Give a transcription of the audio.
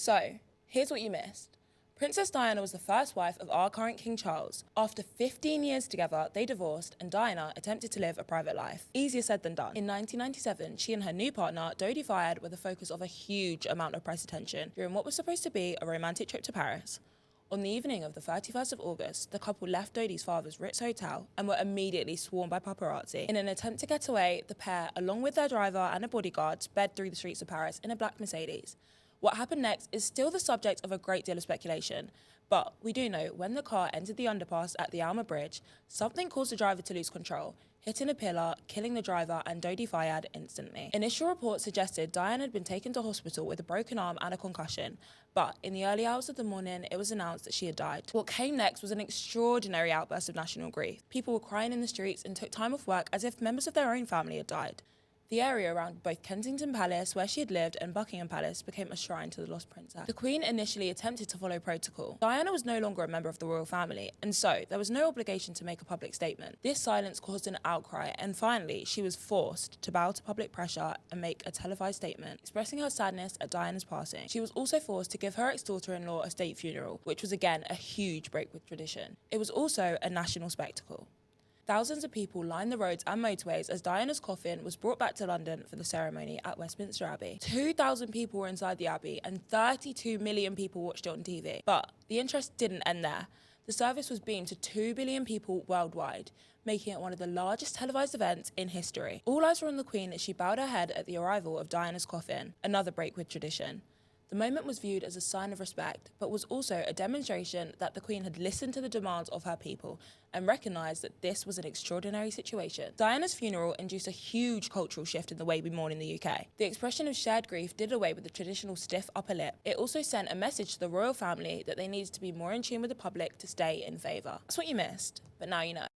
So, here's what you missed. Princess Diana was the first wife of our current King Charles. After 15 years together, they divorced and Diana attempted to live a private life. Easier said than done. In 1997, she and her new partner, Dodi Fayed, were the focus of a huge amount of press attention during what was supposed to be a romantic trip to Paris. On the evening of the 31st of August, the couple left Dodi's father's Ritz Hotel and were immediately swarmed by paparazzi. In an attempt to get away, the pair, along with their driver and a bodyguard, sped through the streets of Paris in a black Mercedes. What happened next is still the subject of a great deal of speculation, but we do know when the car entered the underpass at the Alma Bridge, something caused the driver to lose control, hitting a pillar, killing the driver and Dodi Fayed instantly. Initial reports suggested Diana had been taken to hospital with a broken arm and a concussion, but in the early hours of the morning, it was announced that she had died. What came next was an extraordinary outburst of national grief. People were crying in the streets and took time off work as if members of their own family had died. The area around both Kensington Palace, where she had lived, and Buckingham Palace became a shrine to the lost princess. The Queen initially attempted to follow protocol. Diana was no longer a member of the royal family, and so there was no obligation to make a public statement. This silence caused an outcry, and finally, she was forced to bow to public pressure and make a televised statement, expressing her sadness at Diana's passing. She was also forced to give her ex-daughter-in-law a state funeral, which was again a huge break with tradition. It was also a national spectacle. Thousands of people lined the roads and motorways as Diana's coffin was brought back to London for the ceremony at Westminster Abbey. 2,000 people were inside the Abbey and 32 million people watched it on TV. But the interest didn't end there. The service was beamed to 2 billion people worldwide, making it one of the largest televised events in history. All eyes were on the Queen as she bowed her head at the arrival of Diana's coffin, another break with tradition. The moment was viewed as a sign of respect, but was also a demonstration that the Queen had listened to the demands of her people and recognised that this was an extraordinary situation. Diana's funeral induced a huge cultural shift in the way we mourn in the UK. The expression of shared grief did away with the traditional stiff upper lip. It also sent a message to the royal family that they needed to be more in tune with the public to stay in favour. That's what you missed, but now you know.